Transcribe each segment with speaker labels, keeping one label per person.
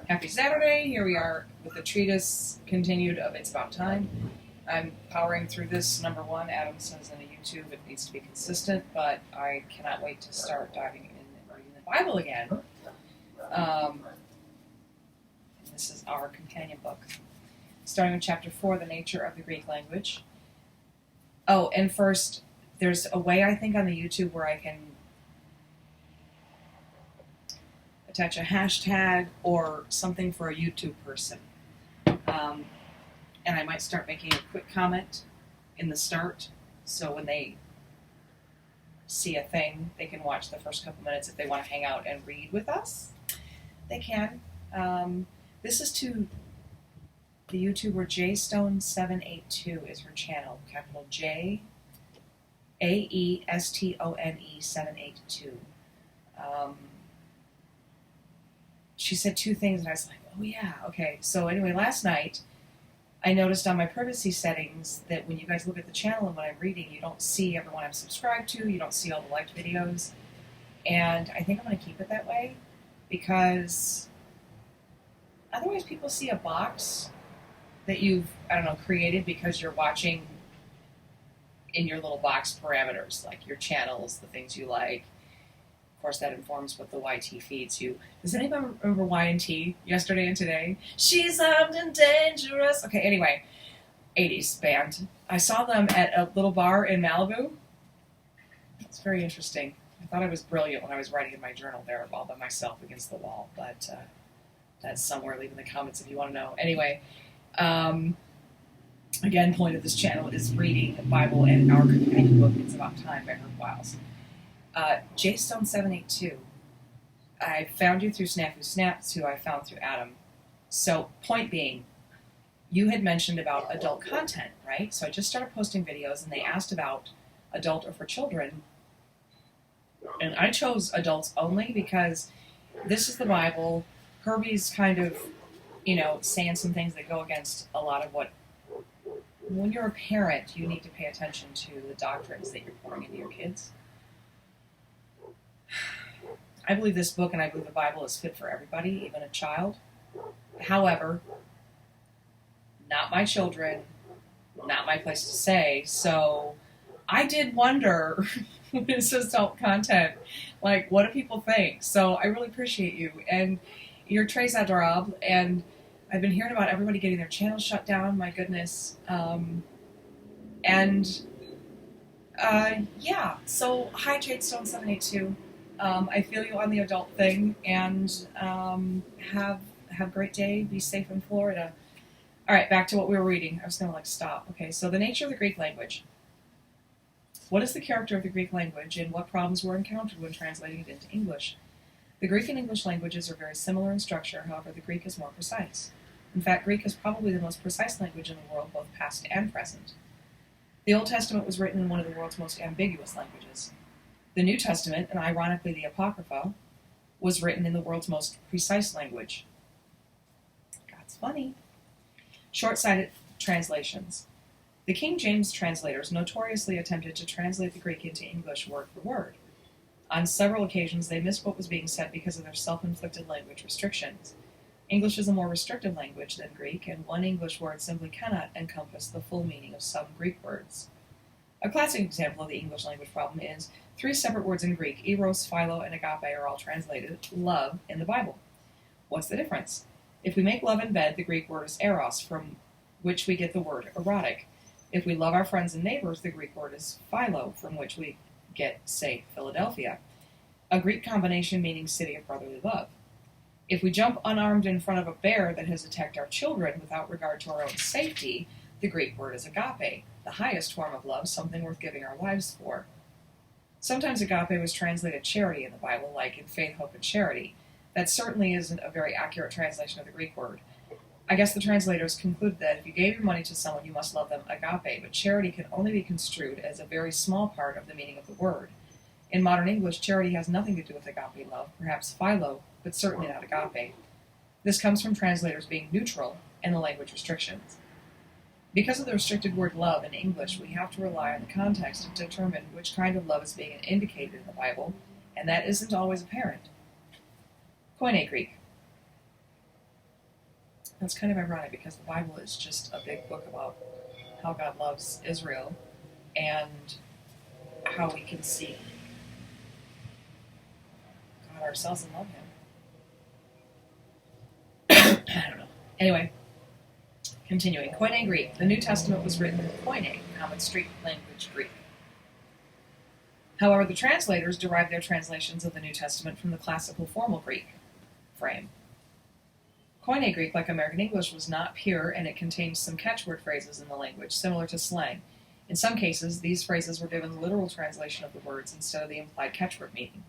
Speaker 1: Happy Saturday. Here we are with the treatise continued of It's About Time. I'm powering through this. Number one, Adam says in a YouTube it needs to be consistent, but I cannot wait to start diving in and reading the Bible again. And this is our companion book. Starting with chapter 4, the nature of the Greek language. Oh, and first, there's a way I think on the YouTube where I can attach a hashtag or something for a YouTube person. And I might start making a quick comment in the start, so when they see a thing, they can watch the first couple minutes. If they want to hang out and read with us, they can. This is to the YouTuber JStone782 is her channel, capital J AESTONE 782. She said two things, and I was like, oh yeah, okay. So anyway, last night, I noticed on my privacy settings that when you guys look at the channel and when I'm reading, you don't see everyone I'm subscribed to, you don't see all the liked videos, and I think I'm going to keep it that way, because otherwise people see a box that you've, created because you're watching in your little box parameters, like your channels, the things you like. Of course, that informs what the YT feeds you. Does anybody remember Y&T, Yesterday and Today? She's armed and dangerous. Okay, anyway, 80s band. I saw them at a little bar in Malibu. It's very interesting. I thought I was brilliant when I was writing in my journal there all by myself against the wall, but that's somewhere. Leave in the comments if you want to know. Anyway, again, point of this channel is reading the Bible and our companion book, It's About Time, by Wiles. JStone782, I found you through Snafu Snaps, who I found through Adam. So, point being, you had mentioned about adult content, right? So I just started posting videos, and they asked about adult or for children. And I chose adults only because this is the Bible. Herbie's kind of, saying some things that go against a lot of what, when you're a parent, you need to pay attention to the doctrines that you're pouring into your kids. I believe this book and I believe the Bible is fit for everybody, even a child. However, not my children, not my place to say. So I did wonder, when it says adult content, like, what do people think? So I really appreciate you. And you're Tres Adorable, and I've been hearing about everybody getting their channels shut down, my goodness. Yeah, so hi JadeStone782. I feel you on the adult thing, and have a great day. Be safe in Florida. All right, back to what we were reading. I was going to stop. Okay, so the nature of the Greek language. What is the character of the Greek language, and what problems were encountered when translating it into English? The Greek and English languages are very similar in structure, however the Greek is more precise. In fact, Greek is probably the most precise language in the world, both past and present. The Old Testament was written in one of the world's most ambiguous languages. The New Testament, and ironically the Apocrypha, was written in the world's most precise language. God's funny. Short-sighted translations. The King James translators notoriously attempted to translate the Greek into English word for word. On several occasions, they missed what was being said because of their self-inflicted language restrictions. English is a more restrictive language than Greek, and one English word simply cannot encompass the full meaning of some Greek words. A classic example of the English language problem is 3 separate words in Greek, eros, philo, and agape, are all translated love in the Bible. What's the difference? If we make love in bed, the Greek word is eros, from which we get the word erotic. If we love our friends and neighbors, the Greek word is philo, from which we get, say, Philadelphia, a Greek combination meaning city of brotherly love. If we jump unarmed in front of a bear that has attacked our children without regard to our own safety, the Greek word is agape, the highest form of love, something worth giving our lives for. Sometimes agape was translated charity in the Bible, like in faith, hope, and charity. That certainly isn't a very accurate translation of the Greek word. I guess the translators concluded that if you gave your money to someone, you must love them agape, but charity can only be construed as a very small part of the meaning of the word. In modern English, charity has nothing to do with agape love, perhaps philo, but certainly not agape. This comes from translators being neutral in the language restrictions. Because of the restricted word love in English, we have to rely on the context to determine which kind of love is being indicated in the Bible, and that isn't always apparent. Koine Greek. That's kind of ironic because the Bible is just a big book about how God loves Israel and how we can see God ourselves and love Him. I don't know. Anyway, continuing. Koine Greek. The New Testament was written in Koine, common street language Greek. However, the translators derived their translations of the New Testament from the classical formal Greek frame. Koine Greek, like American English, was not pure, and it contained some catchword phrases in the language, similar to slang. In some cases, these phrases were given the literal translation of the words instead of the implied catchword meaning.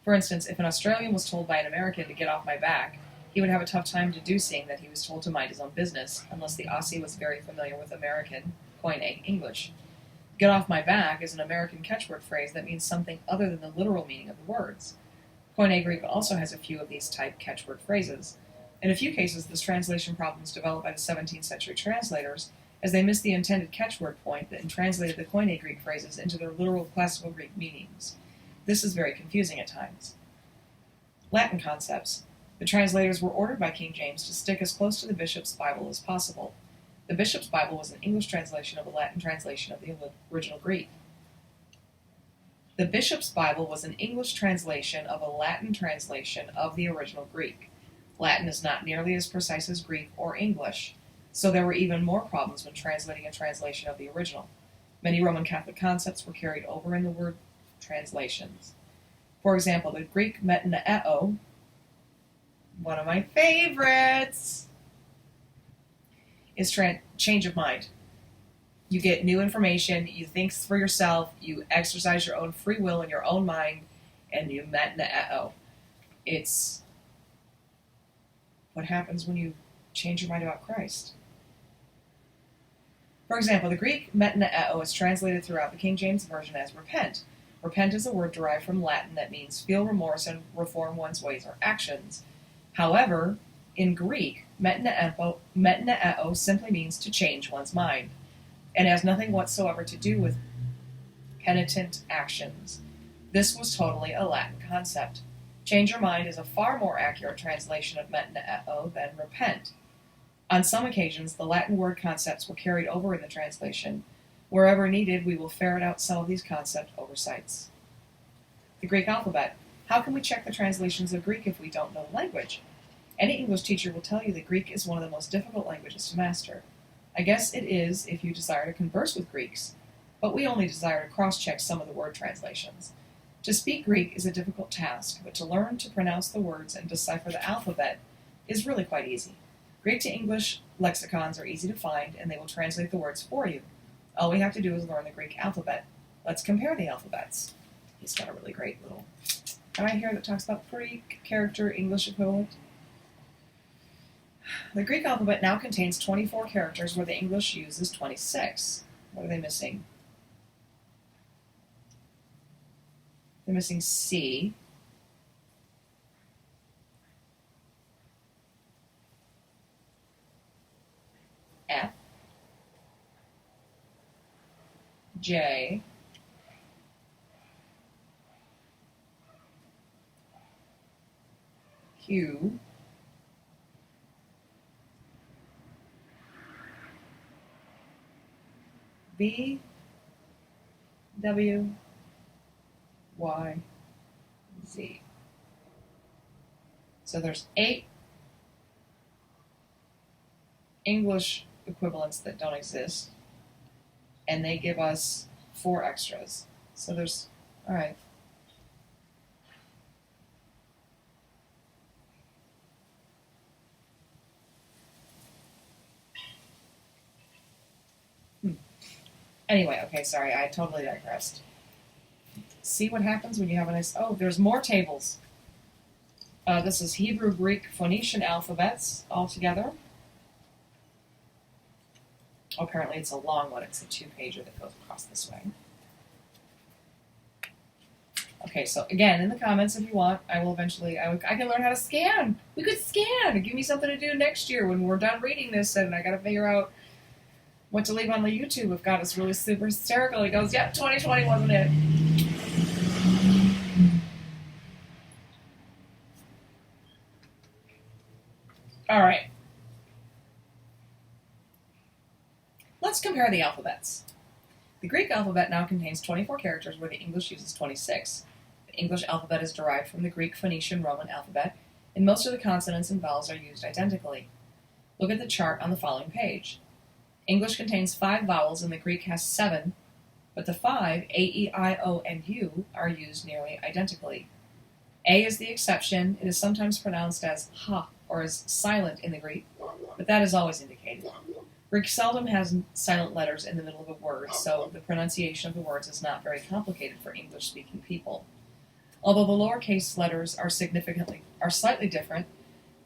Speaker 1: For instance, if an Australian was told by an American to get off my back, he would have a tough time deducing that he was told to mind his own business, unless the Aussie was very familiar with American Koine English. Get off my back is an American catchword phrase that means something other than the literal meaning of the words. Koine Greek also has a few of these type catchword phrases. In a few cases, this translation problem was developed by the 17th century translators, as they missed the intended catchword point and translated the Koine Greek phrases into their literal classical Greek meanings. This is very confusing at times. Latin concepts. The translators were ordered by King James to stick as close to the bishop's Bible as possible. The bishop's Bible was an English translation of a Latin translation of the original Greek. The bishop's Bible was an English translation of a Latin translation of the original Greek. Latin is not nearly as precise as Greek or English, so there were even more problems when translating a translation of the original. Many Roman Catholic concepts were carried over in the word translations. For example, the Greek metanoeo, one of my favorites, is change of mind. You get new information, you think for yourself, you exercise your own free will in your own mind, and you metanoeo. It's what happens when you change your mind about Christ. For example, the Greek metanoeo is translated throughout the King James Version as repent. Repent is a word derived from Latin that means feel remorse and reform one's ways or actions. However, in Greek, metanoeo simply means to change one's mind, and has nothing whatsoever to do with penitent actions. This was totally a Latin concept. Change your mind is a far more accurate translation of metanoeo than repent. On some occasions, the Latin word concepts were carried over in the translation. Wherever needed, we will ferret out some of these concept oversights. The Greek alphabet. How can we check the translations of Greek if we don't know the language? Any English teacher will tell you that Greek is one of the most difficult languages to master. I guess it is if you desire to converse with Greeks, but we only desire to cross-check some of the word translations. To speak Greek is a difficult task, but to learn to pronounce the words and decipher the alphabet is really quite easy. Greek to English lexicons are easy to find, and they will translate the words for you. All we have to do is learn the Greek alphabet. Let's compare the alphabets. He's got a really great little guy here that talks about Greek character English equivalent. The Greek alphabet now contains 24 characters where the English uses 26. What are they missing? They're missing C, F, J, Q, B, W, Y, Z. So there's 8 English equivalents that don't exist, and they give us 4 extras. So there's, all right. Anyway, okay, sorry, I totally digressed. See what happens when you have a nice... Oh, there's more tables. This is Hebrew, Greek, Phoenician alphabets all together. Oh, apparently it's a long one. It's a 2-pager that goes across this way. Okay, so again, in the comments, if you want, I will eventually... I can learn how to scan. We could scan. Give me something to do next year when we're done reading this, and I got to figure out what to leave on the YouTube if God is really super hysterical. He goes, yep, 2020 wasn't it. All right. Let's compare the alphabets. The Greek alphabet now contains 24 characters where the English uses 26. The English alphabet is derived from the Greek, Phoenician, Roman alphabet, and most of the consonants and vowels are used identically. Look at the chart on the following page. English contains 5 vowels and the Greek has 7, but the 5, A, E, I, O, and U, are used nearly identically. A is the exception. It is sometimes pronounced as ha, or as silent in the Greek, but that is always indicated. Greek seldom has silent letters in the middle of a word, so the pronunciation of the words is not very complicated for English-speaking people. Although the lowercase letters are slightly different,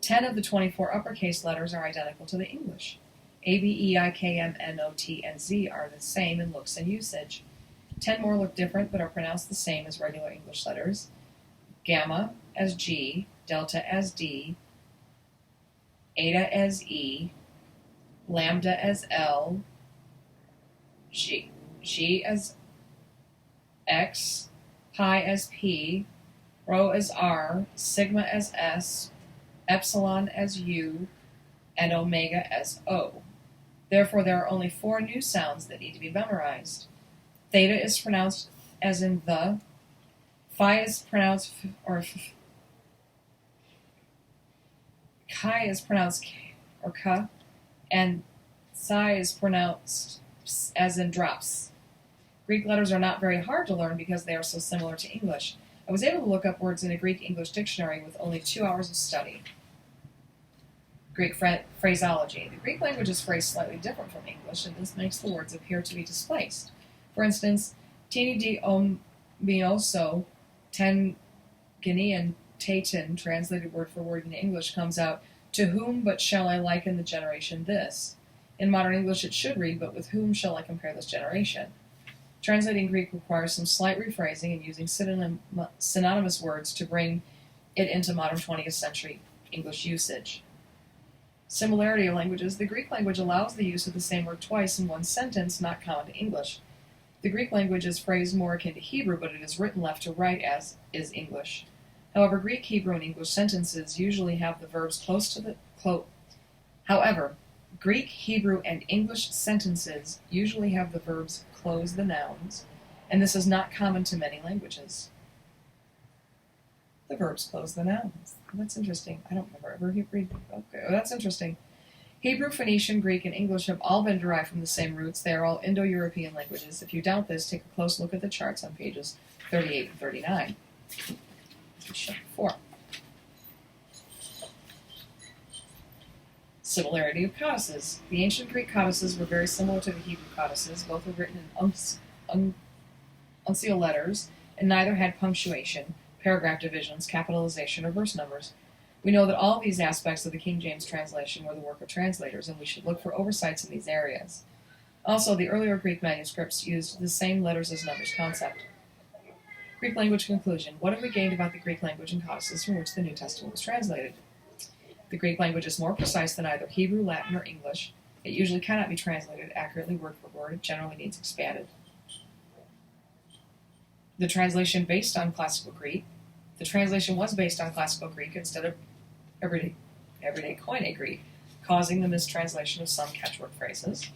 Speaker 1: 10 of the 24 uppercase letters are identical to the English. A, B, E, I, K, M, N, O, T, and Z are the same in looks and usage. 10 more look different but are pronounced the same as regular English letters. Gamma as G, delta as D, eta as E, lambda as L, G as X, pi as P, rho as R, sigma as S, epsilon as U, and omega as O. Therefore, there are only 4 new sounds that need to be memorized. Theta is pronounced as in the, phi is pronounced, chi is pronounced k, or ka, and psi is pronounced as in drops. Greek letters are not very hard to learn because they are so similar to English. I was able to look up words in a Greek-English dictionary with only 2 hours of study. Greek phraseology. The Greek language is phrased slightly different from English, and this makes the words appear to be displaced. For instance, tini di omioso, ten Guinean tatin, translated word for word in English, comes out, to whom but shall I liken the generation this? In modern English it should read, but with whom shall I compare this generation? Translating Greek requires some slight rephrasing and using synonymous words to bring it into modern 20th century English usage. Similarity of languages. The Greek language allows the use of the same word twice in one sentence, not common to English. The Greek language is phrased more akin to Hebrew, but it is written left to right as is English. However, Greek, Hebrew, and English sentences usually have the verbs close to the Greek, Hebrew, and English sentences usually have the verbs close the nouns, and this is not common to many languages. The verbs close the nouns. That's interesting. I don't remember ever read. Okay, well, that's interesting. Hebrew, Phoenician, Greek, and English have all been derived from the same roots. They are all Indo-European languages. If you doubt this, take a close look at the charts on pages 38 and 39. Chapter 4. Similarity of codices. The ancient Greek codices were very similar to the Hebrew codices. Both were written in uncial letters, and neither had punctuation, paragraph divisions, capitalization, or verse numbers. We know that all of these aspects of the King James translation were the work of translators, and we should look for oversights in these areas. Also, the earlier Greek manuscripts used the same letters as numbers concept. Greek language conclusion. What have we gained about the Greek language and codices from which the New Testament was translated? The Greek language is more precise than either Hebrew, Latin, or English. It usually cannot be translated accurately word for word. It generally needs expanded. The translation based on classical Greek. The translation was based on classical Greek instead of everyday Koine Greek, causing the mistranslation of some catchword phrases.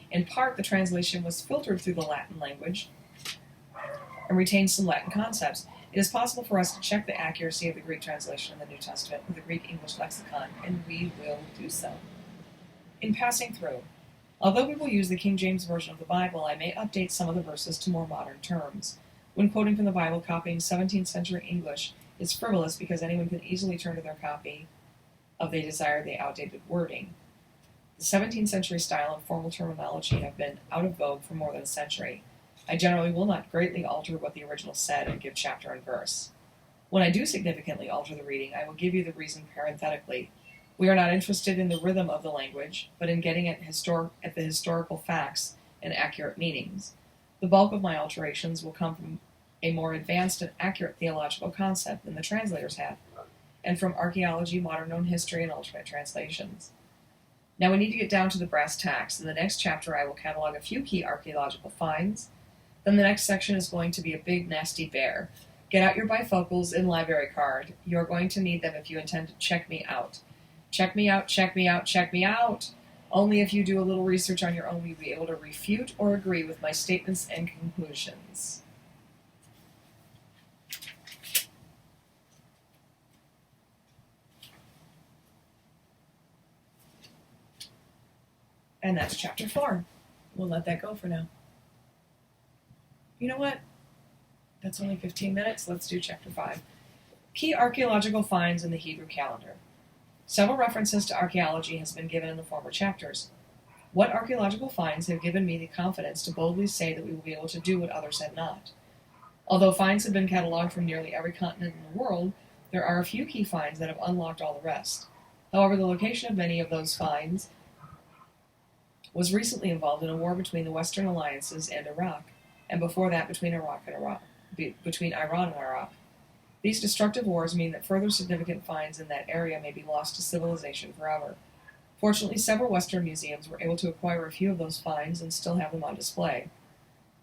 Speaker 1: In part, the translation was filtered through the Latin language and retained some Latin concepts. It is possible for us to check the accuracy of the Greek translation in the New Testament with the Greek-English lexicon, and we will do so. In passing through, although we will use the King James Version of the Bible, I may update some of the verses to more modern terms. When quoting from the Bible, copying 17th century English is frivolous because anyone can easily turn to their copy if they desire the outdated wording. The 17th century style and formal terminology have been out of vogue for more than a century. I generally will not greatly alter what the original said and give chapter and verse. When I do significantly alter the reading, I will give you the reason parenthetically. We are not interested in the rhythm of the language, but in getting at the historical facts and accurate meanings. The bulk of my alterations will come from a more advanced and accurate theological concept than the translators had, and from archaeology, modern known history, and alternate translations. Now we need to get down to the brass tacks. In the next chapter, I will catalog a few key archaeological finds. Then the next section is going to be a big, nasty bear. Get out your bifocals and library card. You are going to need them if you intend to check me out. Check me out, check me out, check me out! Only if you do a little research on your own will you be able to refute or agree with my statements and conclusions. And that's chapter 4. We'll let that go for now. You know what? That's only 15 minutes. Let's do chapter 5. Key archaeological finds in the Hebrew calendar. Several references to archaeology has been given in the former chapters. What archaeological finds have given me the confidence to boldly say that we will be able to do what others have not? Although finds have been cataloged from nearly every continent in the world, there are a few key finds that have unlocked all the rest. However, the location of many of those finds was recently involved in a war between the Western alliances and Iraq, and before that between Iran and Iraq. These destructive wars mean that further significant finds in that area may be lost to civilization forever. Fortunately, several Western museums were able to acquire a few of those finds and still have them on display.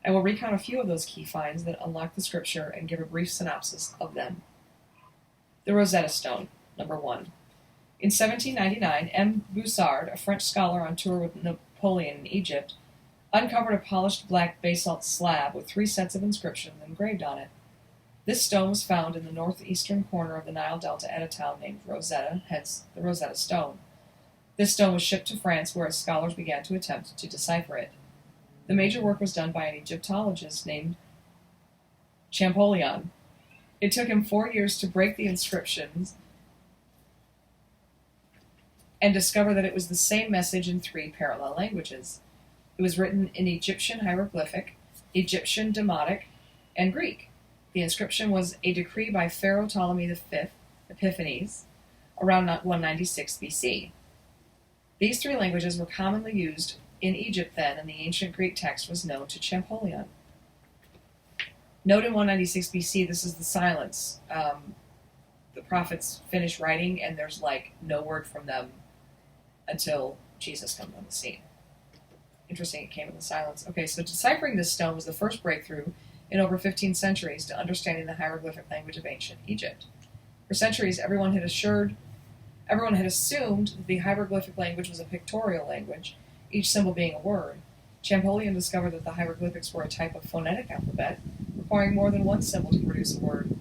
Speaker 1: I will recount a few of those key finds that unlock the scripture and give a brief synopsis of them. The Rosetta Stone, number 1. In 1799, M. Boussard, a French scholar on tour with Napoleon in Egypt, uncovered a polished black basalt slab with 3 sets of inscriptions engraved on it. This stone was found in the northeastern corner of the Nile Delta at a town named Rosetta, hence the Rosetta Stone. This stone was shipped to France, where scholars began to attempt to decipher it. The major work was done by an Egyptologist named Champollion. It took him 4 years to break the inscriptions and discover that it was the same message in 3 parallel languages. It was written in Egyptian hieroglyphic, Egyptian Demotic, and Greek. The inscription was a decree by Pharaoh Ptolemy V, Epiphanes, around 196 BC. These 3 languages were commonly used in Egypt then, and the ancient Greek text was known to Champollion. Note in 196 BC, this is the silence. The prophets finish writing, and there's no word from them until Jesus comes on the scene. Interesting, it came in the silence. Okay, so deciphering this stone was the first breakthrough in over 15 centuries to understanding the hieroglyphic language of ancient Egypt. For centuries, everyone had assumed that the hieroglyphic language was a pictorial language, each symbol being a word. Champollion discovered that the hieroglyphics were a type of phonetic alphabet, requiring more than one symbol to produce a word.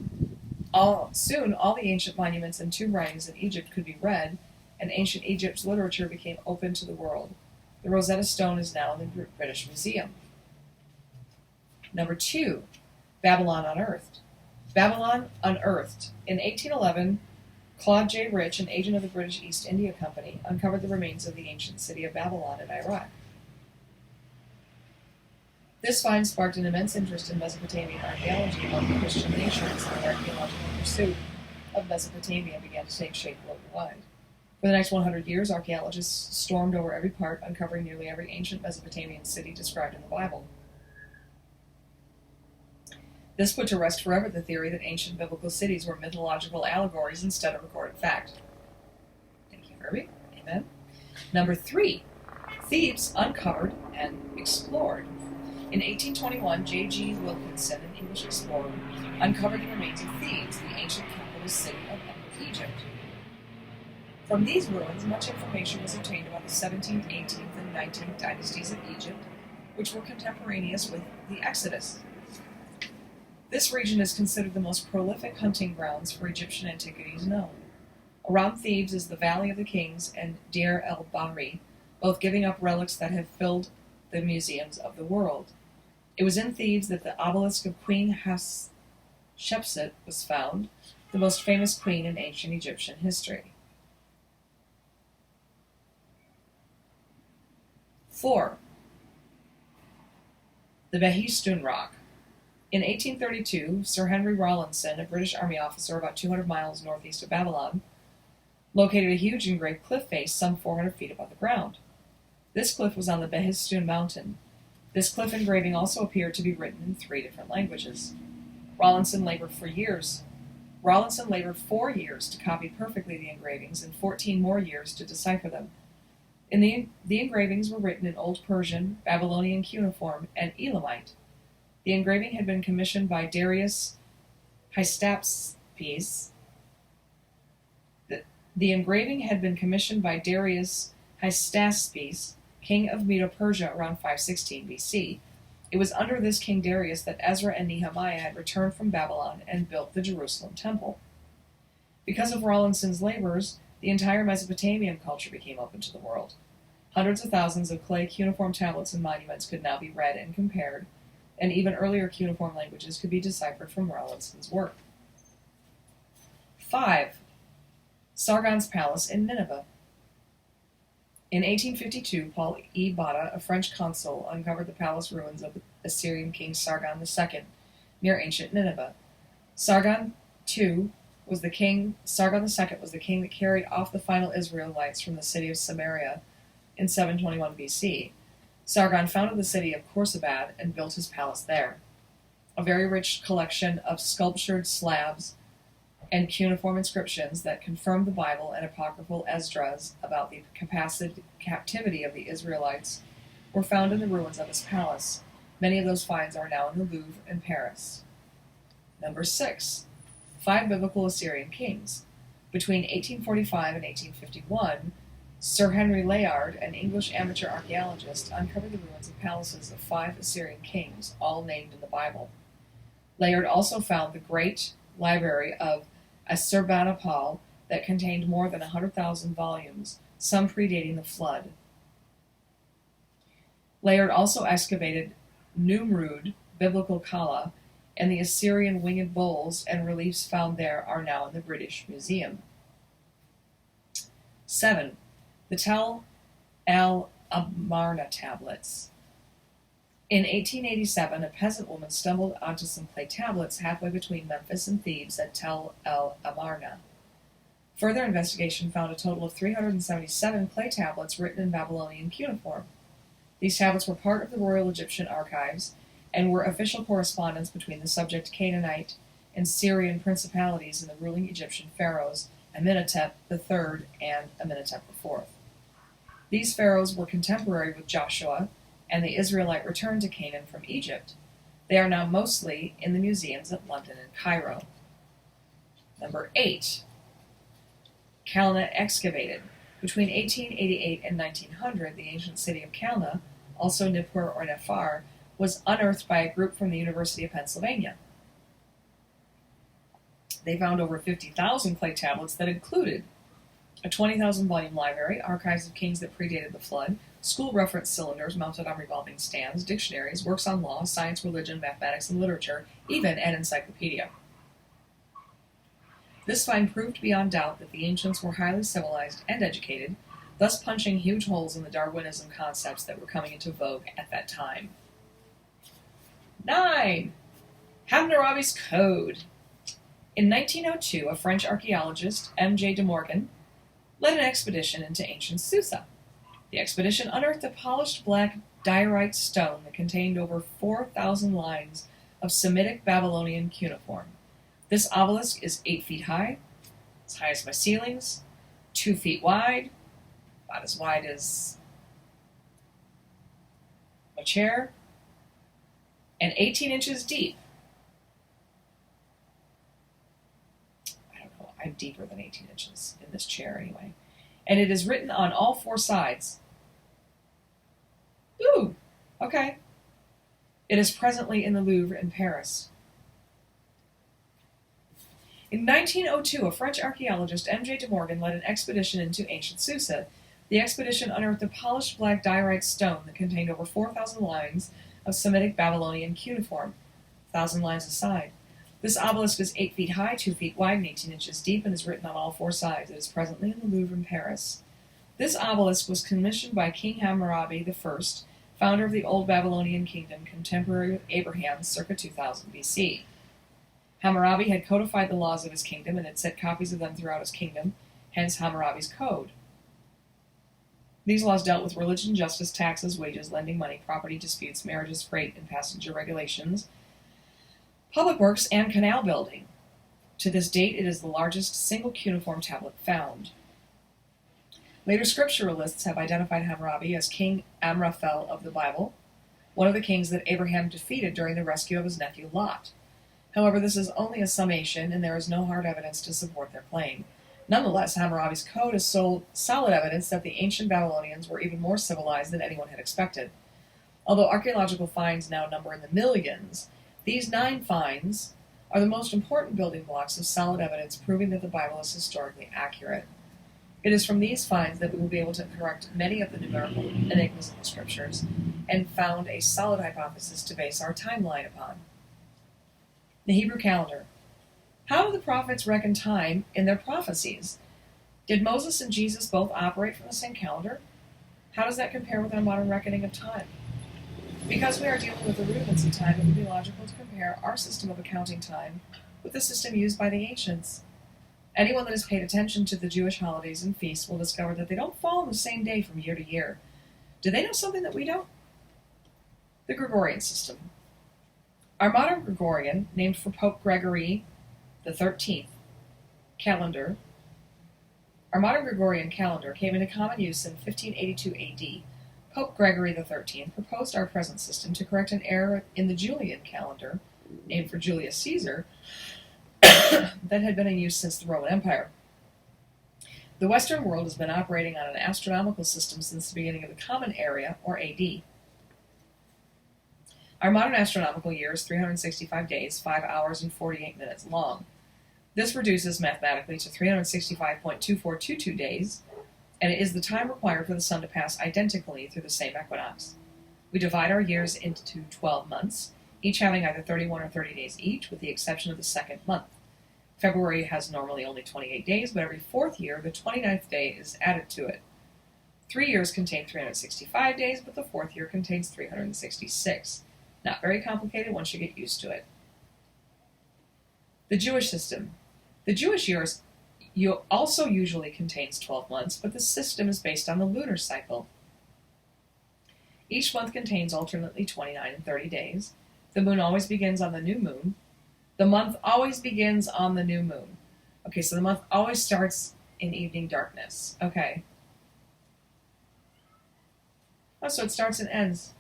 Speaker 1: Soon, all the ancient monuments and tomb writings in Egypt could be read, and ancient Egypt's literature became open to the world. The Rosetta Stone is now in the British Museum. Number 2, Babylon Unearthed. Babylon Unearthed. In 1811, Claude J. Rich, an agent of the British East India Company, uncovered the remains of the ancient city of Babylon in Iraq. This find sparked an immense interest in Mesopotamian archaeology among the Christian nations, and the archaeological pursuit of Mesopotamia began to take shape worldwide. For the next 100 years, archaeologists stormed over every part, uncovering nearly every ancient Mesopotamian city described in the Bible. This put to rest forever the theory that ancient biblical cities were mythological allegories instead of recorded fact. Thank you, Herbie. Amen. Number 3, Thebes uncovered and explored. In 1821, J.G. Wilkinson, an English explorer, uncovered the remains of Thebes, the ancient capital city of Upper Egypt. From these ruins, much information was obtained about the 17th, 18th, and 19th dynasties of Egypt, which were contemporaneous with the Exodus. This region is considered the most prolific hunting grounds for Egyptian antiquities known. Around Thebes is the Valley of the Kings and Deir el-Bahri, both giving up relics that have filled the museums of the world. It was in Thebes that the obelisk of Queen Hatshepsut was found, the most famous queen in ancient Egyptian history. 4. The Behistun Rock. In 1832, Sir Henry Rawlinson, a British Army officer about 200 miles northeast of Babylon, located a huge engraved cliff face some 400 feet above the ground. This cliff was on the Behistun Mountain. This cliff engraving also appeared to be written in 3 different languages. Rawlinson labored 4 years to copy perfectly the engravings and 14 more years to decipher them. The engravings were written in Old Persian, Babylonian cuneiform, and Elamite. The engraving had been commissioned by Darius Hystaspes. The engraving had been commissioned by Darius Hystaspes, king of Medo-Persia around 516 BC. It was under this king Darius that Ezra and Nehemiah had returned from Babylon and built the Jerusalem temple. Because of Rawlinson's labors, the entire Mesopotamian culture became open to the world. Hundreds of thousands of clay cuneiform tablets and monuments could now be read and compared, and even earlier cuneiform languages could be deciphered from Rawlinson's work. 5. Sargon's Palace in Nineveh. In 1852, Paul E. Botta, a French consul, uncovered the palace ruins of the Assyrian king Sargon II near ancient Nineveh. Sargon II was the king that carried off the final Israelites from the city of Samaria in 721 BC. Sargon founded the city of Khorsabad and built his palace there. A very rich collection of sculptured slabs and cuneiform inscriptions that confirm the Bible and apocryphal Esdras about the captivity of the Israelites were found in the ruins of his palace. Many of those finds are now in the Louvre in Paris. Number 6. 5 biblical Assyrian kings. Between 1845 and 1851, Sir Henry Layard, an English amateur archaeologist, uncovered the ruins of palaces of 5 Assyrian kings, all named in the Bible. Layard also found the great library of Assurbanipal that contained more than 100,000 volumes, some predating the flood. Layard also excavated Numrud, biblical Kala, and the Assyrian winged bulls and reliefs found there are now in the British Museum. 7. The Tel el-Amarna tablets. In 1887, a peasant woman stumbled onto some clay tablets halfway between Memphis and Thebes at Tel el-Amarna. Further investigation found a total of 377 clay tablets written in Babylonian cuneiform. These tablets were part of the Royal Egyptian Archives and were official correspondence between the subject Canaanite and Syrian principalities and the ruling Egyptian pharaohs Amenhotep III and Amenhotep IV. These pharaohs were contemporary with Joshua and the Israelite return to Canaan from Egypt. They are now mostly in the museums at London and Cairo. Number 8. Calneh excavated. Between 1888 and 1900, the ancient city of Calneh, also Nippur or Nephar, was unearthed by a group from the University of Pennsylvania. They found over 50,000 clay tablets that included a 20,000 volume library, archives of kings that predated the flood, school reference cylinders mounted on revolving stands, dictionaries, works on law, science, religion, mathematics, and literature, even an encyclopedia. This find proved beyond doubt that the ancients were highly civilized and educated, thus punching huge holes in the Darwinism concepts that were coming into vogue at that time. 9. Hammurabi's Code. In 1902, a French archaeologist, M.J. de Morgan, led an expedition into ancient Susa. The expedition unearthed a polished black diorite stone that contained over 4,000 lines of Semitic Babylonian cuneiform. This obelisk is 8 feet high, as high as my ceilings, 2 feet wide, about as wide as my chair, and 18 inches deep. I don't know, I'm deeper than 18 inches in this chair anyway. And it is written on all 4 sides. Ooh, okay. It is presently in the Louvre in Paris. In 1902, a French archaeologist, M.J. de Morgan, led an expedition into ancient Susa. The expedition unearthed a polished black diorite stone that contained over 4,000 lines of Semitic Babylonian cuneiform, 1,000 lines a side. This obelisk is 8 feet high, 2 feet wide, and 18 inches deep, and is written on all 4 sides. It is presently in the Louvre in Paris. This obelisk was commissioned by King Hammurabi I, founder of the Old Babylonian Kingdom, contemporary with Abraham, circa 2000 BC. Hammurabi had codified the laws of his kingdom and had set copies of them throughout his kingdom, hence Hammurabi's Code. These laws dealt with religion, justice, taxes, wages, lending money, property disputes, marriages, freight and passenger regulations, public works, and canal building. To this date, it is the largest single cuneiform tablet found. Later scripturalists have identified Hammurabi as King Amraphel of the Bible, one of the kings that Abraham defeated during the rescue of his nephew Lot. However, this is only a summation, and there is no hard evidence to support their claim. Nonetheless, Hammurabi's code is solid evidence that the ancient Babylonians were even more civilized than anyone had expected. Although archaeological finds now number in the millions, these 9 finds are the most important building blocks of solid evidence proving that the Bible is historically accurate. It is from these finds that we will be able to correct many of the numerical enigmas of the scriptures and found a solid hypothesis to base our timeline upon. The Hebrew calendar. How do the prophets reckon time in their prophecies? Did Moses and Jesus both operate from the same calendar? How does that compare with our modern reckoning of time? Because we are dealing with the rudiments of time, it would be logical to compare our system of accounting time with the system used by the ancients. Anyone that has paid attention to the Jewish holidays and feasts will discover that they don't fall on the same day from year to year. Do they know something that we don't? The Gregorian system. Our modern Gregorian, named for Pope Gregory the 13th, calendar. Our modern Gregorian calendar came into common use in 1582 AD. Pope Gregory the 13th proposed our present system to correct an error in the Julian calendar, named for Julius Caesar, that had been in use since the Roman Empire. The Western world has been operating on an astronomical system since the beginning of the Common Era, or AD. Our modern astronomical year is 365 days, 5 hours, and 48 minutes long. This reduces mathematically to 365.2422 days, and it is the time required for the sun to pass identically through the same equinox. We divide our years into 12 months, each having either 31 or 30 days each, with the exception of the second month. February has normally only 28 days, but every 4th year, the 29th day is added to it. 3 years contain 365 days, but the 4th year contains 366. Not very complicated once you get used to it. The Jewish system. The Jewish year also usually contains 12 months, but the system is based on the lunar cycle. Each month contains alternately 29 and 30 days. The moon always begins on the new moon. The month always begins on the new moon. Okay, so the month always starts in evening darkness. Okay. Oh, so it starts and ends.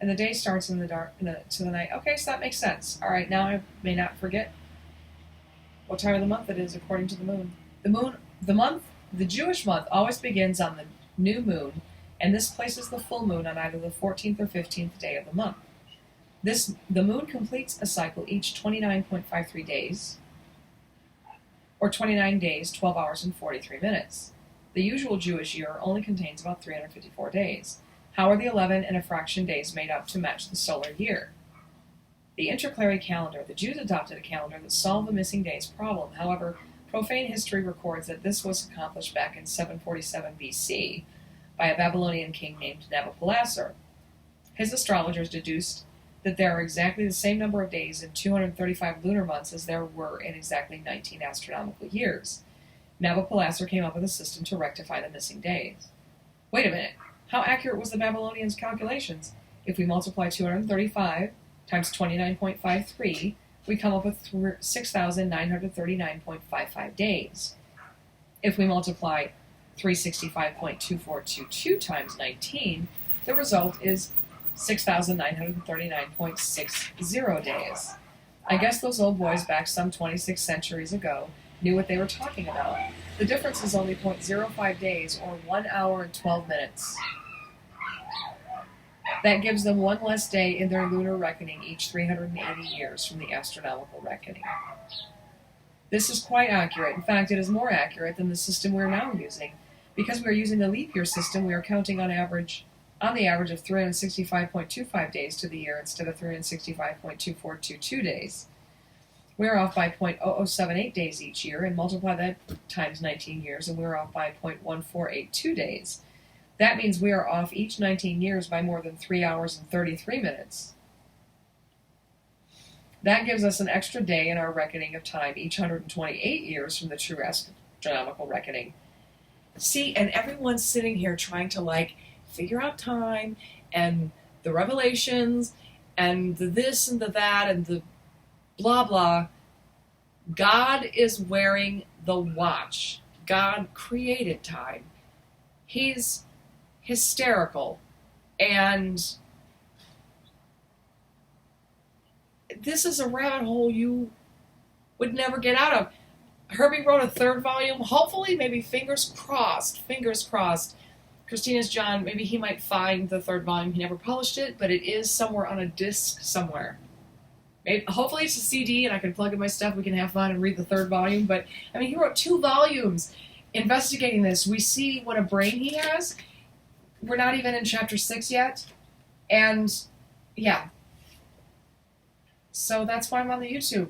Speaker 1: And the day starts in the dark to the night. Okay, so that makes sense. All right, now I may not forget what time of the month it is according to the moon. The Jewish month always begins on the new moon, and this places the full moon on either the 14th or 15th day of the month. The moon completes a cycle each 29.53 days, or 29 days, 12 hours, and 43 minutes. The usual Jewish year only contains about 354 days. How are the 11 and a fraction days made up to match the solar year? The intercalary calendar. The Jews adopted a calendar that solved the missing days problem. However, profane history records that this was accomplished back in 747 BC by a Babylonian king named Nabopolassar. His astrologers deduced that there are exactly the same number of days in 235 lunar months as there were in exactly 19 astronomical years. Nabopolassar came up with a system to rectify the missing days. Wait a minute. How accurate was the Babylonians' calculations? If we multiply 235 times 29.53, we come up with 6,939.55 days. If we multiply 365.2422 times 19, the result is 6,939.60 days. I guess those old boys back some 26 centuries ago knew what they were talking about. The difference is only 0.05 days, or 1 hour and 12 minutes. That gives them one less day in their lunar reckoning each 380 years from the astronomical reckoning. This is quite accurate. In fact, it is more accurate than the system we're now using. Because we are using the leap year system, we are counting on the average of 365.25 days to the year instead of 365.2422 days. We are off by 0.0078 days each year, and multiply that times 19 years, and we are off by 0.1482 days. That means we are off each 19 years by more than 3 hours and 33 minutes. That gives us an extra day in our reckoning of time each 128 years from the true astronomical reckoning. See, and everyone's sitting here trying to figure out time and the revelations and the this and the that and the blah blah. God is wearing the watch. God created time. He's hysterical, and this is a rabbit hole you would never get out of. Herbie wrote a third volume. Hopefully, maybe fingers crossed. Fingers crossed. Christina's John, maybe he might find the third volume. He never published it, but it is somewhere on a disc somewhere. Maybe, hopefully it's a CD and I can plug in my stuff. We can have fun and read the third volume. But, I mean, he wrote 2 volumes investigating this. We see what a brain he has. We're not even in chapter 6 yet. And, yeah. So that's why I'm on the YouTube.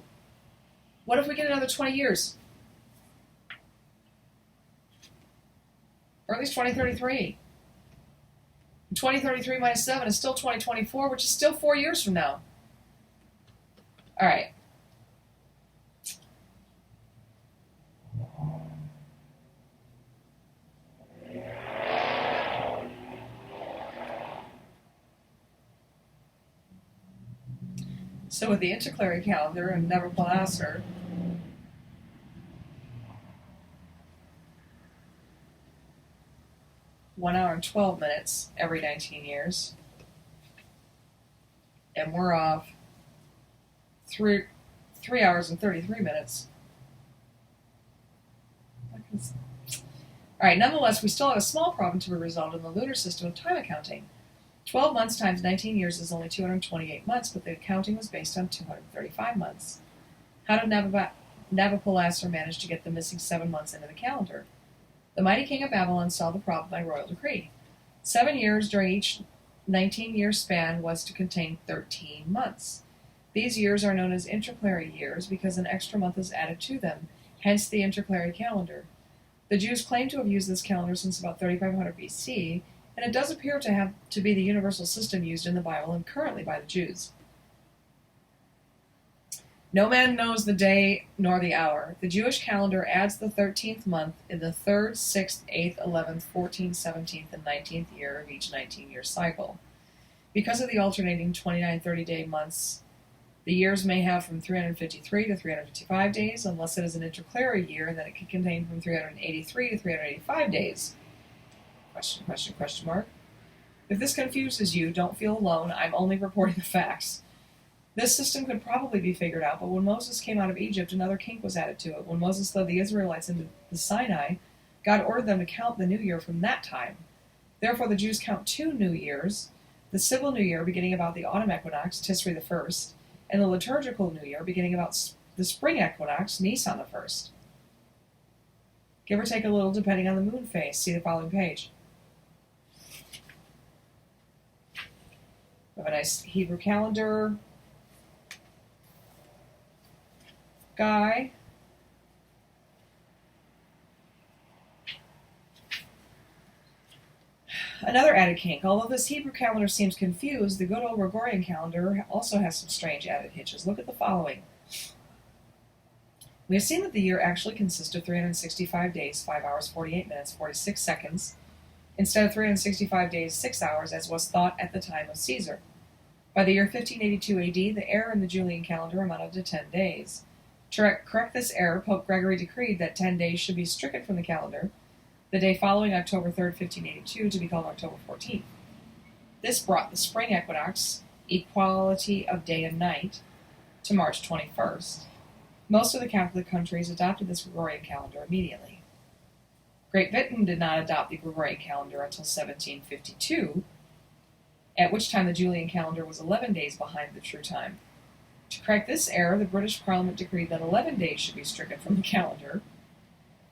Speaker 1: What if we get another 20 years? Or at least 2033. 2033 minus 7 is still 2024, which is still 4 years from now. All right. So with the intercalary calendar and Nebuchadnezzar, (1 hour and 12 minutes every 19 years. And we're off 3 hours and 33 minutes. All right, nonetheless, we still have a small problem to be resolved in the lunar system of time accounting. 12 months times 19 years is only 228 months, but the accounting was based on 235 months. How did Nabopolassar manage to get the missing 7 months into the calendar? The mighty king of Babylon solved the problem by royal decree. 7 years during each 19-year span was to contain 13 months. These years are known as intercalary years because an extra month is added to them, hence the intercalary calendar. The Jews claim to have used this calendar since about 3500 BC, and it does appear to be the universal system used in the Bible and currently by the Jews. No man knows the day nor the hour. The Jewish calendar adds the 13th month in the 3rd, 6th, 8th, 11th, 14th, 17th, and 19th year of each 19-year cycle. Because of the alternating 29 30-day months, the years may have from 353 to 355 days, unless it is an intercalary year, and then it can contain from 383 to 385 days. Question mark. If this confuses you, don't feel alone. I'm only reporting the facts. This system could probably be figured out, but when Moses came out of Egypt, another kink was added to it. When Moses led the Israelites into the Sinai, God ordered them to count the new year from that time. Therefore, the Jews count 2 new years, the civil new year beginning about the autumn equinox, Tisri the 1st, and the liturgical new year beginning about the spring equinox, Nisan the 1st. Give or take a little depending on the moon phase. See the following page. We have a nice Hebrew calendar guy. Another added kink. Although this Hebrew calendar seems confused, the good old Gregorian calendar also has some strange added hitches. Look at the following. We have seen that the year actually consists of 365 days, 5 hours, 48 minutes, 46 seconds, instead of 365 days, 6 hours, as was thought at the time of Caesar. By the year 1582 AD, the error in the Julian calendar amounted to 10 days. To correct this error, Pope Gregory decreed that 10 days should be stricken from the calendar, the day following October 3rd, 1582, to be called October 14th. This brought the spring equinox, equality of day and night, to March 21st. Most of the Catholic countries adopted this Gregorian calendar immediately. Great Britain did not adopt the Gregorian calendar until 1752, at which time the Julian calendar was 11 days behind the true time. To correct this error, the British Parliament decreed that 11 days should be stricken from the calendar,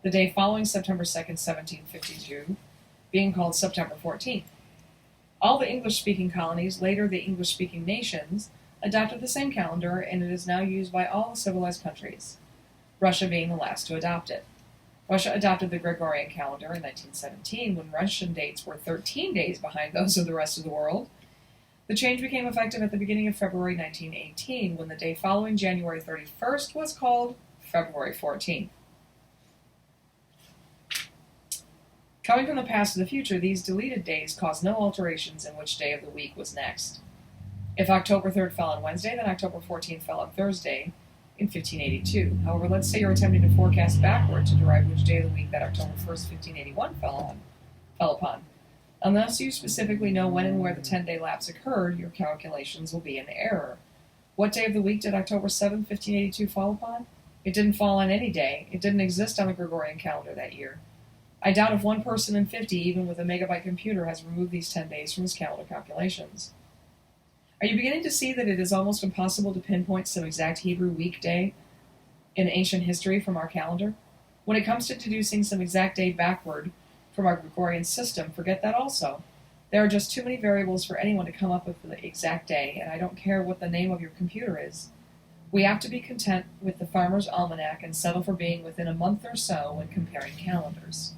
Speaker 1: the day following September 2nd, 1752, being called September 14th. All the English-speaking colonies, later the English-speaking nations, adopted the same calendar, and it is now used by all civilized countries, Russia being the last to adopt it. Russia adopted the Gregorian calendar in 1917, when Russian dates were 13 days behind those of the rest of the world. The change became effective at the beginning of February 1918, when the day following January 31st was called February 14th. Coming from the past to the future, these deleted days caused no alterations in which day of the week was next. If October 3rd fell on Wednesday, then October 14th fell on Thursday in 1582. However, let's say you're attempting to forecast backward to derive which day of the week that October 1st, 1581 fell upon. Unless you specifically know when and where the 10-day lapse occurred, your calculations will be in error. What day of the week did October 7th, 1582 fall upon? It didn't fall on any day. It didn't exist on the Gregorian calendar that year. I doubt if one person in 50, even with a megabyte computer, has removed these 10 days from his calendar calculations. Are you beginning to see that it is almost impossible to pinpoint some exact Hebrew weekday in ancient history from our calendar? When it comes to deducing some exact day backward from our Gregorian system, forget that also. There are just too many variables for anyone to come up with the exact day, and I don't care what the name of your computer is. We have to be content with the Farmer's Almanac and settle for being within a month or so when comparing calendars.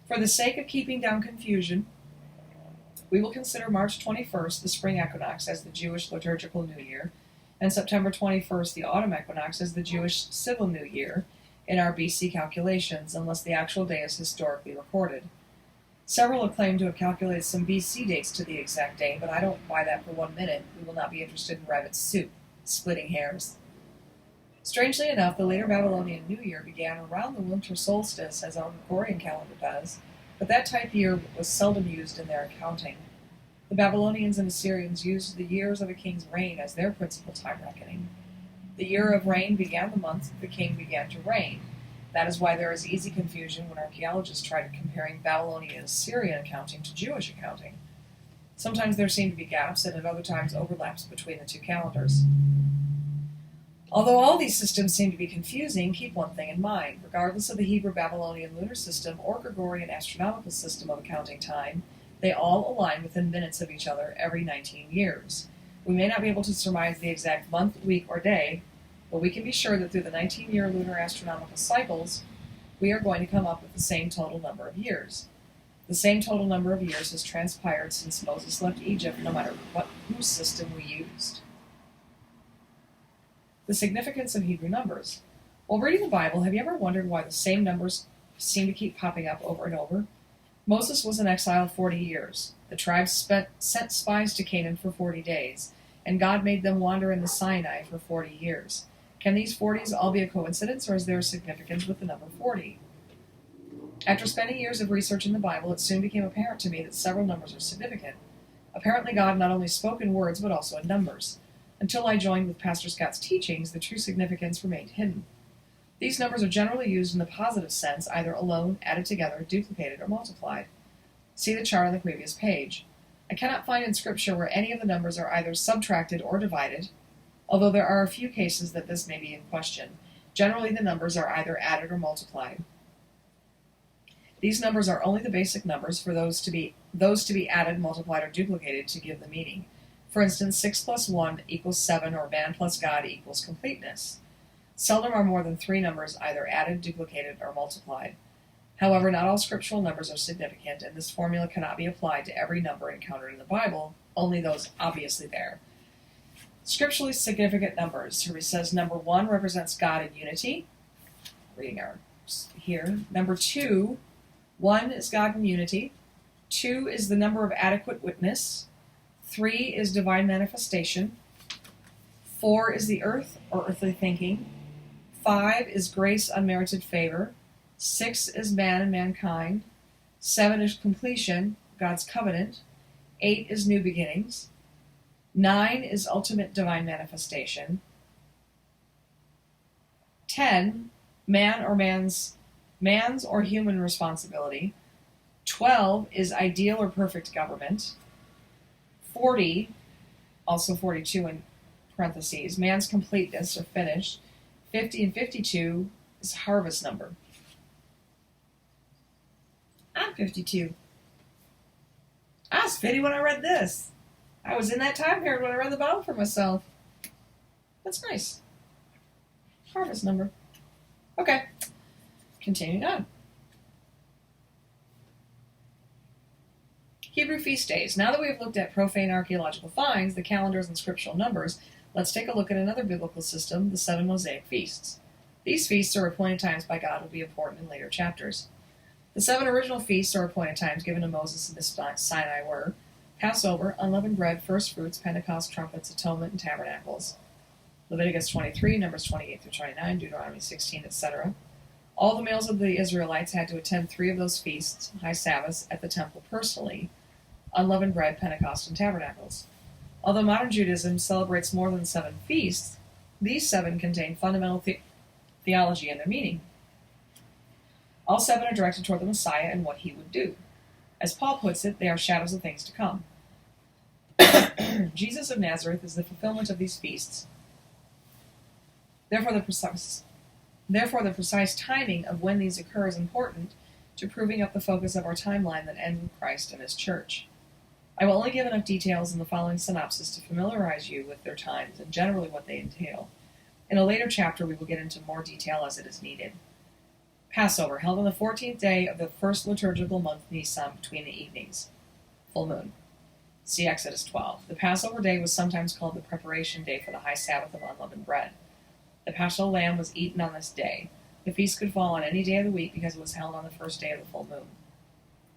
Speaker 1: For the sake of keeping down confusion, we will consider March 21st, the spring equinox, as the Jewish liturgical New Year, and September 21st, the autumn equinox, as the Jewish civil New Year in our BC calculations, unless the actual day is historically recorded. Several have claimed to have calculated some BC dates to the exact day, but I don't buy that for 1 minute. We will not be interested in rabbit soup, splitting hairs. Strangely enough, the later Babylonian New Year began around the winter solstice, as our Gregorian calendar does, but that type year was seldom used in their accounting. The Babylonians and Assyrians used the years of a king's reign as their principal time reckoning. The year of reign began the month the king began to reign. That is why there is easy confusion when archaeologists try to comparing Babylonian and Assyrian accounting to Jewish accounting. Sometimes there seem to be gaps, and at other times overlaps between the two calendars. Although all these systems seem to be confusing, keep one thing in mind. Regardless of the Hebrew-Babylonian lunar system or Gregorian astronomical system of accounting time, they all align within minutes of each other every 19 years. We may not be able to surmise the exact month, week, or day, but we can be sure that through the 19-year lunar astronomical cycles, we are going to come up with the same total number of years. The same total number of years has transpired since Moses left Egypt, no matter whose system we used. The significance of Hebrew numbers. While reading the Bible, have you ever wondered why the same numbers seem to keep popping up over and over? Moses was in exile 40 years. The tribes sent spies to Canaan for 40 days, and God made them wander in the Sinai for 40 years. Can these 40s all be a coincidence, or is there a significance with the number 40? After spending years of research in the Bible, it soon became apparent to me that several numbers are significant. Apparently God not only spoke in words, but also in numbers. Until I joined with Pastor Scott's teachings, the true significance remained hidden. These numbers are generally used in the positive sense, either alone, added together, duplicated, or multiplied. See the chart on the previous page. I cannot find in Scripture where any of the numbers are either subtracted or divided, although there are a few cases that this may be in question. Generally, the numbers are either added or multiplied. These numbers are only the basic numbers for those to be added, multiplied, or duplicated to give the meaning. For instance, 6 plus 1 equals 7, or man plus God equals completeness. Seldom are more than 3 numbers either added, duplicated, or multiplied. However, not all scriptural numbers are significant, and this formula cannot be applied to every number encountered in the Bible, only those obviously there. Scripturally significant numbers. Here he says number 1 represents God in unity. Reading our here. Number 2, 1 is God in unity. 2 is the number of adequate witness. 3 is divine manifestation. 4 is the earth, or earthly thinking. 5 is grace, unmerited favor. 6 is man and mankind. 7 is completion, God's covenant. 8 is new beginnings. 9 is ultimate divine manifestation. 10, man's or human responsibility. 12 is ideal or perfect government. 40, also 42 in parentheses, man's completeness or finished. 50 and 52 is harvest number. I'm 52. I was 50 when I read this. I was in that time period when I read the Bible for myself. That's nice. Harvest number. Okay. Continuing on. Hebrew feast days. Now that we have looked at profane archaeological finds, the calendars, and scriptural numbers, let's take a look at another biblical system, the 7 Mosaic feasts. These feasts are appointed times by God will be important in later chapters. The 7 original feasts or appointed times given to Moses in the Sinai were Passover, unleavened bread, first fruits, Pentecost, trumpets, atonement, and tabernacles. Leviticus 23, Numbers 28 through 29, Deuteronomy 16, etc. All the males of the Israelites had to attend 3 of those feasts, high Sabbaths, at the temple personally: unleavened bread, Pentecost, and tabernacles. Although modern Judaism celebrates more than 7 feasts, These 7 contain fundamental theology and their meaning. All 7 are directed toward the Messiah and what he would do. As Paul puts it, they are shadows of things to come. Jesus of Nazareth is the fulfillment of these feasts. Therefore, the precise timing of when these occur is important to proving up the focus of our timeline that ends with Christ and his church. I will only give enough details in the following synopsis to familiarize you with their times and generally what they entail. In a later chapter, we will get into more detail as it is needed. Passover, held on the 14th day of the first liturgical month Nisan between the evenings. Full moon. See Exodus 12. The Passover day was sometimes called the preparation day for the high Sabbath of unleavened bread. The Paschal lamb was eaten on this day. The feast could fall on any day of the week because it was held on the first day of the full moon.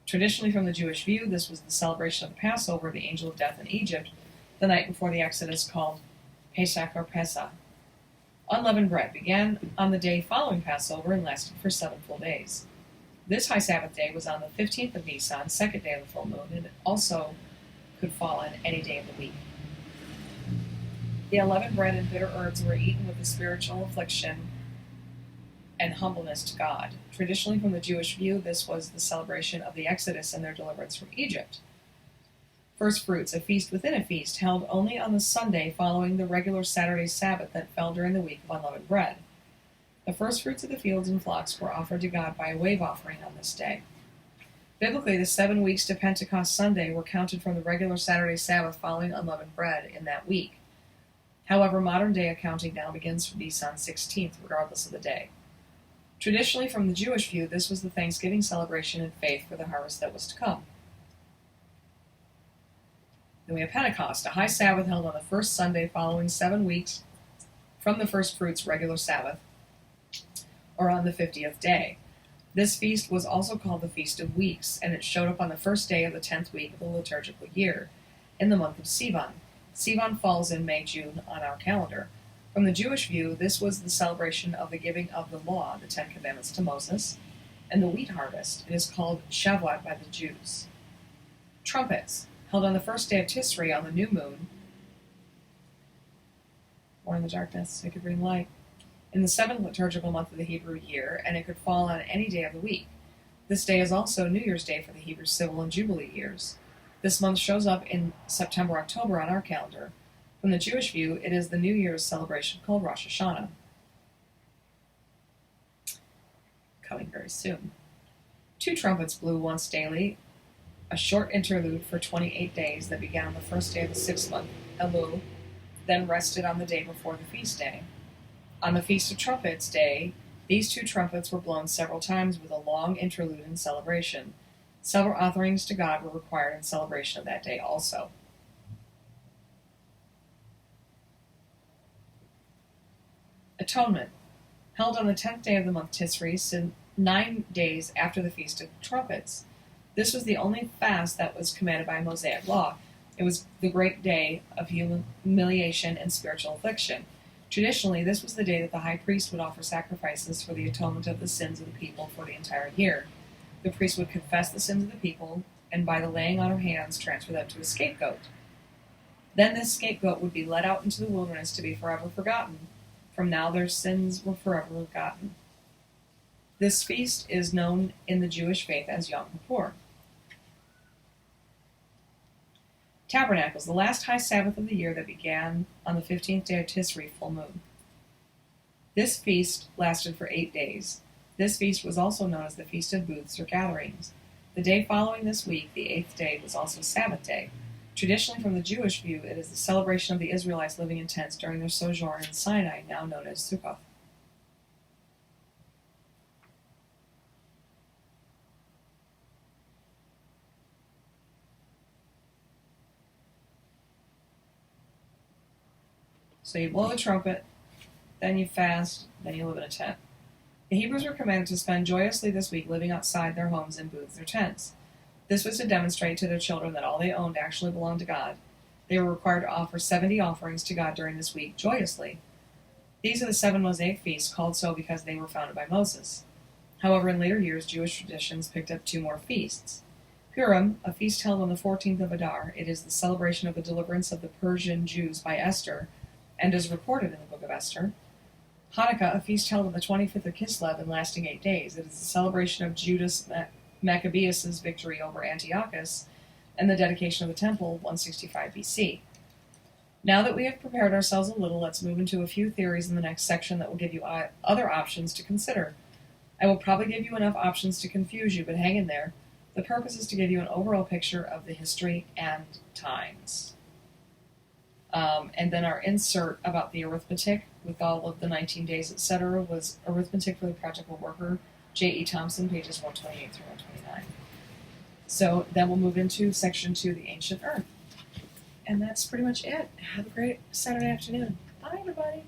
Speaker 1: Traditionally, from the Jewish view, this was the celebration of the Passover, the angel of death in Egypt, the night before the Exodus, called Pesach or Pesach. Unleavened bread began on the day following Passover and lasted for 7 full days. This high Sabbath day was on the 15th of Nisan, second day of the full moon, and it also could fall on any day of the week. The unleavened bread and bitter herbs were eaten with a spiritual affliction and humbleness to God. Traditionally, from the Jewish view, this was the celebration of the Exodus and their deliverance from Egypt. First fruits, a feast within a feast, held only on the Sunday following the regular Saturday Sabbath that fell during the week of unleavened bread. The first fruits of the fields and flocks were offered to God by a wave offering on this day. Biblically, the 7 weeks to Pentecost Sunday were counted from the regular Saturday Sabbath following unleavened bread in that week. However, modern-day accounting now begins from Nisan 16th, regardless of the day. Traditionally, from the Jewish view, this was the Thanksgiving celebration in faith for the harvest that was to come. Then we have Pentecost, a high Sabbath held on the first Sunday following 7 weeks from the first fruits regular Sabbath, or on the 50th day. This feast was also called the Feast of Weeks, and it showed up on the first day of the 10th week of the liturgical year, in the month of Sivan. Sivan falls in May-June on our calendar. From the Jewish view, this was the celebration of the giving of the law, the 10 Commandments, to Moses, and the wheat harvest. It is called Shavuot by the Jews. Trumpets, held on the first day of Tisri on the new moon, or in the darkness, it could bring light, in the 7th liturgical month of the Hebrew year, and it could fall on any day of the week. This day is also New Year's Day for the Hebrew civil and Jubilee years. This month shows up in September-October on our calendar. From the Jewish view, it is the New Year's celebration called Rosh Hashanah. Coming very soon. 2 trumpets blew once daily, a short interlude for 28 days that began on the first day of the 6th month, Elul, then rested on the day before the feast day. On the Feast of Trumpets day, these 2 trumpets were blown several times with a long interlude in celebration. Several offerings to God were required in celebration of that day also. Atonement, held on the 10th day of the month Tisri, 9 days after the Feast of Trumpets. This was the only fast that was commanded by Mosaic law. It was the great day of humiliation and spiritual affliction. Traditionally, this was the day that the high priest would offer sacrifices for the atonement of the sins of the people for the entire year. The priest would confess the sins of the people, and by the laying on of hands, transfer them to a scapegoat. Then this scapegoat would be led out into the wilderness to be forever forgotten. From now their sins were forever forgotten. This feast is known in the Jewish faith as Yom Kippur. Tabernacles, the last high Sabbath of the year that began on the 15th day of Tisri, full moon. This feast lasted for 8 days. This feast was also known as the Feast of Booths or Gatherings. The day following this week, the 8th day, was also Sabbath day. Traditionally, from the Jewish view, it is the celebration of the Israelites living in tents during their sojourn in Sinai, now known as Sukkot. So you blow the trumpet, then you fast, then you live in a tent. The Hebrews were commanded to spend joyously this week living outside their homes in booths or tents. This was to demonstrate to their children that all they owned actually belonged to God. They were required to offer 70 offerings to God during this week joyously. These are the 7 Mosaic feasts, called so because they were founded by Moses. However, in later years, Jewish traditions picked up 2 more feasts. Purim, a feast held on the 14th of Adar, it is the celebration of the deliverance of the Persian Jews by Esther, and is recorded in the Book of Esther. Hanukkah, a feast held on the 25th of Kislev and lasting 8 days. It is a celebration of Judas Maccabeus' victory over Antiochus and the dedication of the temple, 165 BC. Now that we have prepared ourselves a little, let's move into a few theories in the next section that will give you other options to consider. I will probably give you enough options to confuse you, but hang in there. The purpose is to give you an overall picture of the history and times. And then our insert about the arithmetic with all of the 19 days, etc., was Arithmetic for the Practical Worker, J.E. Thompson, pages 128 through 129. So then we'll move into section 2, the ancient earth. And that's pretty much it. Have a great Saturday afternoon. Bye, everybody.